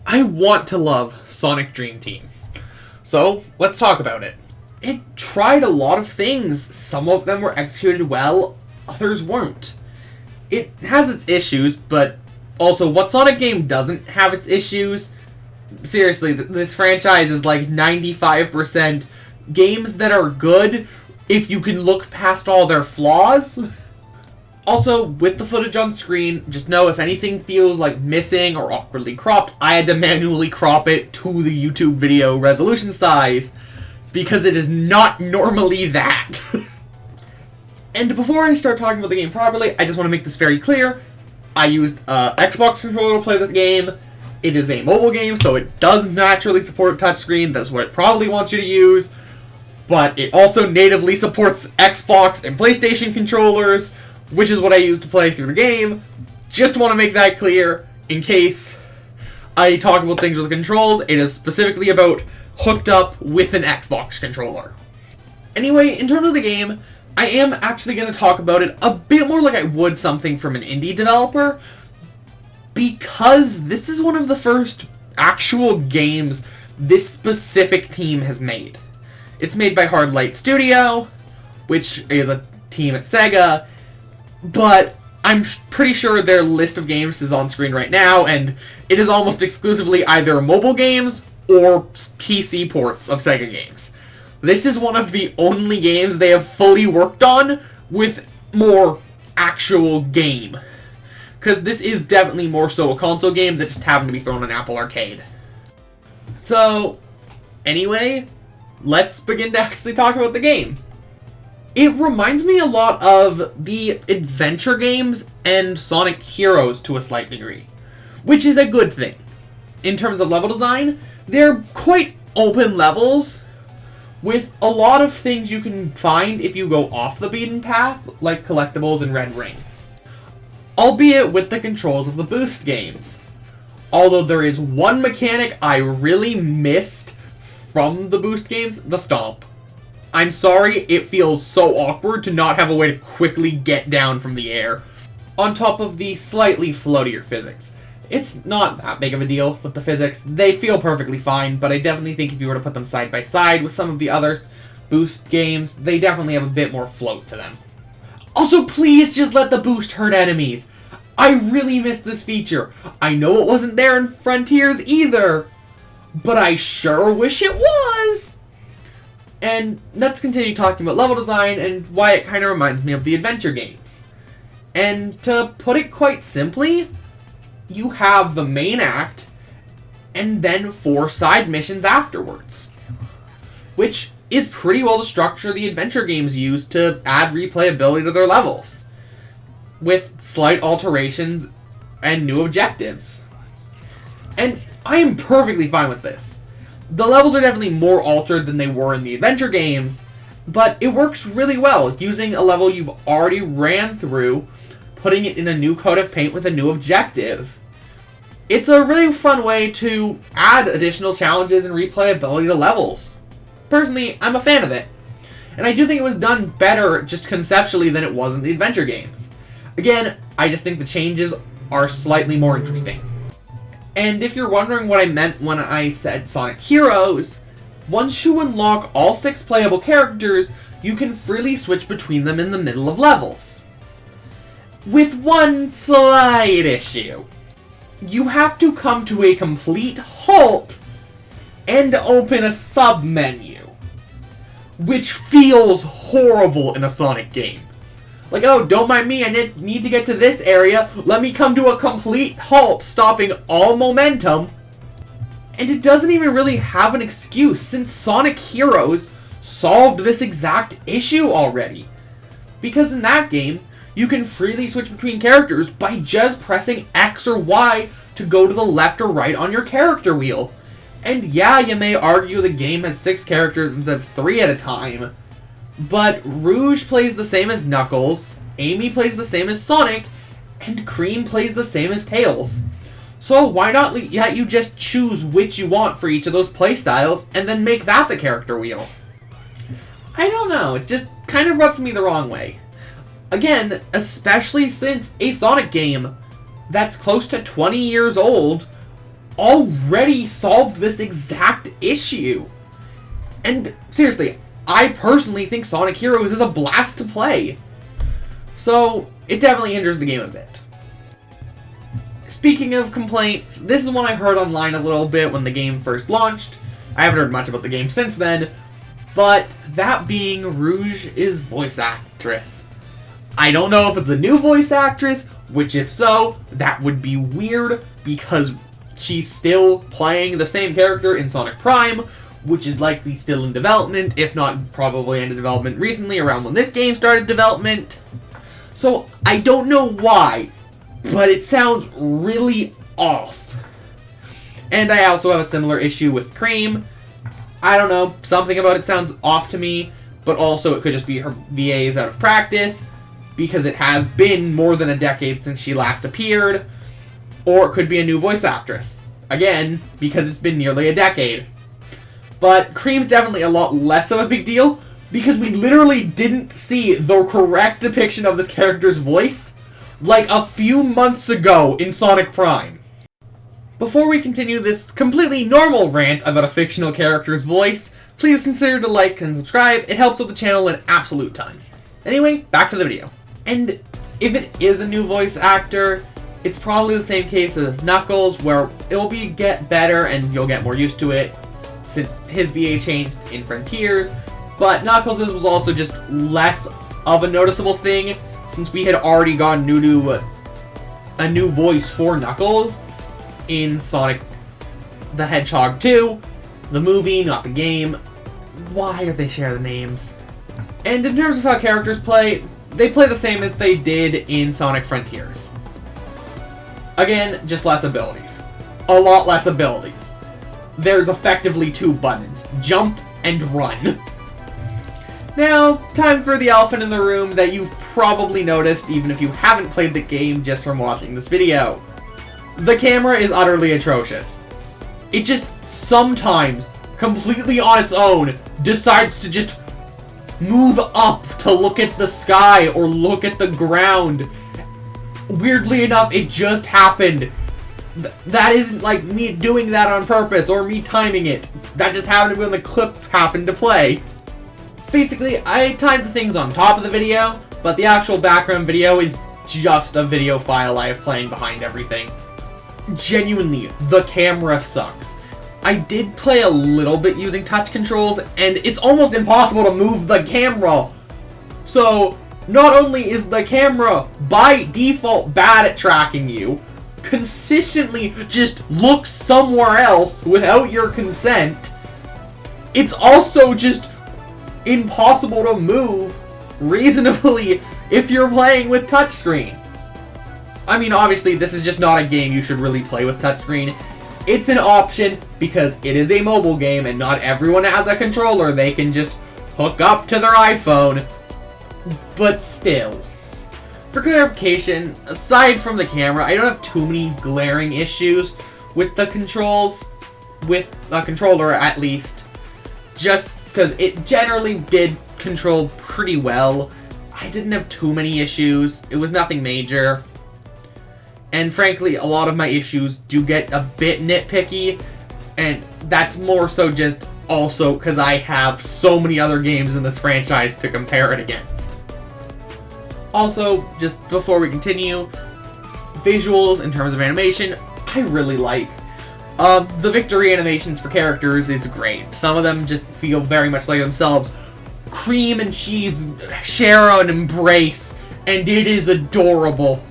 I want to love Sonic Dream Team. So, let's talk about it. It tried a lot of things. Some of them were executed well, others weren't. It has its issues, but also, what Sonic game doesn't have its issues? Seriously, this franchise is like 95% games that are good if you can look past all their flaws. Also, with the footage on screen, just know if anything feels like missing or awkwardly cropped, I had to manually crop it to the YouTube video resolution size, because it is not normally that. And before I start talking about the game properly, I just want to make this very clear. I used an Xbox controller to play this game. It is a mobile game, so it does naturally support touchscreen. That's what it probably wants you to use. But it also natively supports Xbox and PlayStation controllers, which is what I use to play through the game. Just want to make that clear in case I talk about things with the controls. It is specifically about hooked up with an Xbox controller. Anyway, in terms of the game, I am actually going to talk about it a bit more like I would something from an indie developer, because this is one of the first actual games this specific team has made. It's made by Hard Light Studio, which is a team at Sega, but I'm pretty sure their list of games is on screen right now, and it is almost exclusively either mobile games or PC ports of Sega games. This is one of the only games they have fully worked on with more actual game. Because this is definitely more so a console game that just happened to be thrown on Apple Arcade. So, anyway, let's begin to actually talk about the game. It reminds me a lot of the adventure games and Sonic Heroes to a slight degree, which is a good thing. In terms of level design, they're quite open levels with a lot of things you can find if you go off the beaten path, like collectibles and red rings. Albeit with the controls of the Boost games. Although there is one mechanic I really missed from the Boost games, the Stomp. I'm sorry, it feels so awkward to not have a way to quickly get down from the air. On top of the slightly floatier physics. It's not that big of a deal with the physics. They feel perfectly fine, but I definitely think if you were to put them side by side with some of the other Boost games, they definitely have a bit more float to them. Also, please just let the Boost hurt enemies. I really missed this feature. I know it wasn't there in Frontiers either, but I sure wish it was. And let's continue talking about level design and why it kind of reminds me of the adventure games. And to put it quite simply, you have the main act and then 4 side missions afterwards, which is pretty well the structure the adventure games use to add replayability to their levels, with slight alterations and new objectives. And I am perfectly fine with this. The levels are definitely more altered than they were in the adventure games, but it works really well, using a level you've already ran through, putting it in a new coat of paint with a new objective. It's a really fun way to add additional challenges and replayability to levels. Personally, I'm a fan of it. And I do think it was done better just conceptually than it was in the adventure games. Again, I just think the changes are slightly more interesting. And if you're wondering what I meant when I said Sonic Heroes, once you unlock all 6 playable characters, you can freely switch between them in the middle of levels. With one slight issue. You have to come to a complete halt and open a sub-menu, which feels horrible in a Sonic game. Like, oh, don't mind me, I need to get to this area, let me come to a complete halt, stopping all momentum. And it doesn't even really have an excuse, since Sonic Heroes solved this exact issue already. Because in that game, you can freely switch between characters by just pressing X or Y to go to the left or right on your character wheel. And yeah, you may argue the game has 6 characters instead of 3 at a time, but Rouge plays the same as Knuckles, Amy plays the same as Sonic, and Cream plays the same as Tails. So why not let you just choose which you want for each of those playstyles, and then make that the character wheel? I don't know, it just kind of rubbed me the wrong way. Again, especially since a Sonic game that's close to 20 years old already solved this exact issue. And seriously, I personally think Sonic Heroes is a blast to play. So, it definitely hinders the game a bit. Speaking of complaints, this is one I heard online a little bit when the game first launched. I haven't heard much about the game since then, but that being Rouge's voice actress. I don't know if it's a new voice actress, which if so, that would be weird because she's still playing the same character in Sonic Prime, which is likely still in development, if not probably into development recently, around when this game started development. So, I don't know why, but it sounds really off. And I also have a similar issue with Cream. I don't know, something about it sounds off to me, but also it could just be her VA is out of practice, because it has been more than a decade since she last appeared, or it could be a new voice actress. Again, because it's been nearly a decade. But Cream's definitely a lot less of a big deal, because we literally didn't see the correct depiction of this character's voice like a few months ago in Sonic Prime. Before we continue this completely normal rant about a fictional character's voice, please consider to like and subscribe. It helps with the channel an absolute ton. Anyway, back to the video. And if it is a new voice actor, it's probably the same case as Knuckles, where it will get better and you'll get more used to it, since his VA changed in Frontiers. But Knuckles' was also just less of a noticeable thing, since we had already gotten a new voice for Knuckles in Sonic the Hedgehog 2, the movie, not the game. Why do they share the names? And in terms of how characters play, they play the same as they did in Sonic Frontiers. Again, just less abilities. A lot less abilities. There's effectively 2 buttons, jump and run. Now, time for the elephant in the room that you've probably noticed even if you haven't played the game just from watching this video. The camera is utterly atrocious. It just sometimes, completely on its own, decides to just move up to look at the sky or look at the ground. Weirdly enough, it just happened. That isn't like me doing that on purpose or me timing it. That just happened to be when the clip happened to play. Basically, I timed things on top of the video, but the actual background video is just a video file I have playing behind everything. Genuinely, the camera sucks. I did play a little bit using touch controls, and it's almost impossible to move the camera. So, not only is the camera by default bad at tracking you, consistently just looks somewhere else without your consent, it's also just impossible to move reasonably if you're playing with touchscreen. I mean, obviously, this is just not a game you should really play with touchscreen. It's an option because it is a mobile game and not everyone has a controller they can just hook up to their iPhone. But still. For clarification, aside from the camera, I don't have too many glaring issues with the controls, with a controller at least, just because it generally did control pretty well. I didn't have too many issues. It was nothing major. And frankly, a lot of my issues do get a bit nitpicky, and that's more so just also because I have so many other games in this franchise to compare it against. Also, just before we continue, visuals in terms of animation, I really like. The victory animations for characters is great. Some of them just feel very much like themselves. Cream and Cheese share an embrace, and it is adorable.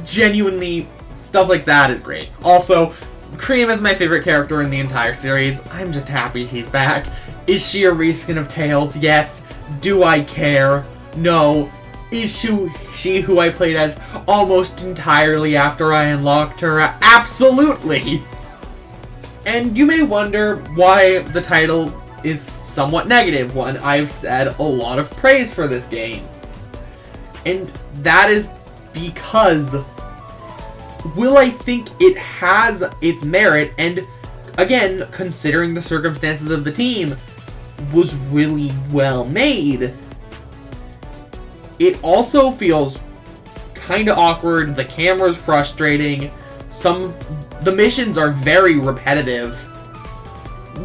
Genuinely, stuff like that is great. Also, Cream is my favorite character in the entire series. I'm just happy she's back. Is she a reskin of Tails? Yes. Do I care? No. Is she who I played as almost entirely after I unlocked her? Absolutely! And you may wonder why the title is somewhat negative when I've said a lot of praise for this game. And that is because will I think it has its merit, and again, considering the circumstances of the team, was really well made. It also feels kind of awkward, the camera's frustrating, The missions are very repetitive.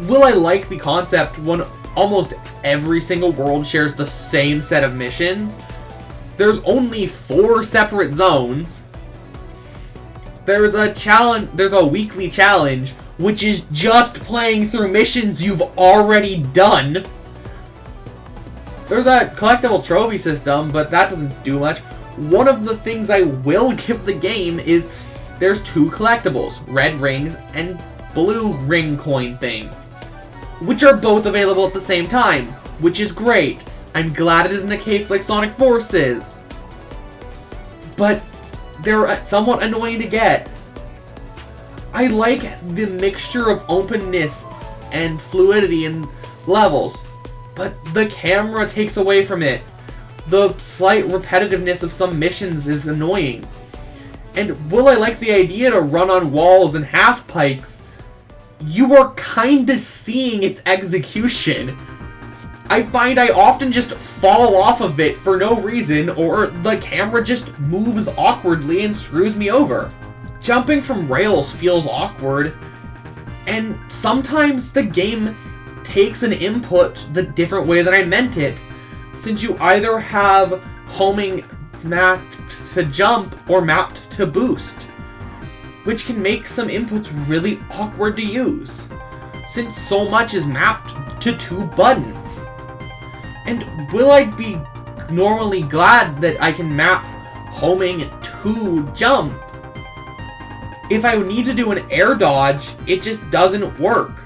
Will I like the concept when almost every single world shares the same set of missions? There's only 4 separate zones. There's a weekly challenge, which is just playing through missions you've already done. There's a collectible trophy system, but that doesn't do much. One of the things I will give the game is there's 2 collectibles, red rings and blue ring coin things, which are both available at the same time, which is great. I'm glad it isn't a case like Sonic Forces. But they're somewhat annoying to get. I like the mixture of openness and fluidity in levels, but the camera takes away from it. The slight repetitiveness of some missions is annoying. And will I like the idea to run on walls and half pikes? You are kinda seeing its execution. I find I often just fall off of it for no reason, or the camera just moves awkwardly and screws me over. Jumping from rails feels awkward, and sometimes the game takes an input the different way that I meant it, since you either have homing mapped to jump or mapped to boost, which can make some inputs really awkward to use, since so much is mapped to 2 buttons. And will I be normally glad that I can map homing to jump? If I need to do an air dodge, it just doesn't work.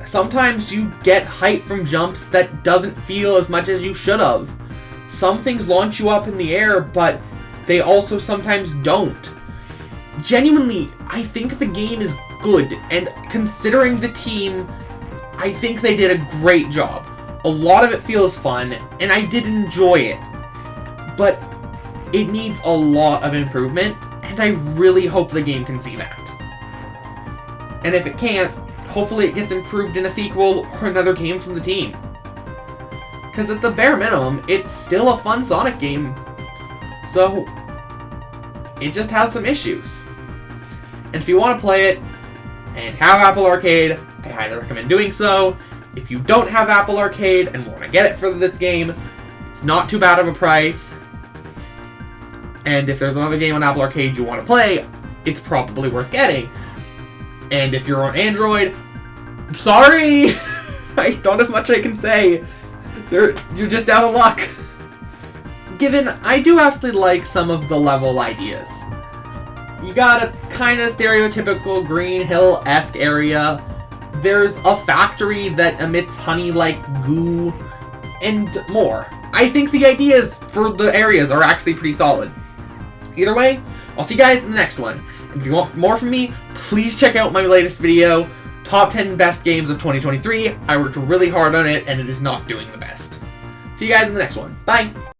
Sometimes you get height from jumps that doesn't feel as much as you should have. Some things launch you up in the air, but they also sometimes don't. Genuinely, I think the game is good, and considering the team, I think they did a great job. A lot of it feels fun, and I did enjoy it. But it needs a lot of improvement, and I really hope the game can see that. And if it can't, hopefully it gets improved in a sequel or another game from the team. Because at the bare minimum, it's still a fun Sonic game. So, it just has some issues. And if you want to play it and have Apple Arcade, I highly recommend doing so. If you don't have Apple Arcade and want to get it for this game, it's not too bad of a price. And if there's another game on Apple Arcade you want to play, it's probably worth getting. And if you're on Android, sorry! I don't have much I can say. You're just out of luck. Given I do actually like some of the level ideas. You got a kind of stereotypical Green Hill-esque area. There's a factory that emits honey-like goo, and more. I think the ideas for the areas are actually pretty solid. Either way, I'll see you guys in the next one. And if you want more from me, please check out my latest video, Top 10 Best Games of 2023. I worked really hard on it, and it is not doing the best. See you guys in the next one. Bye!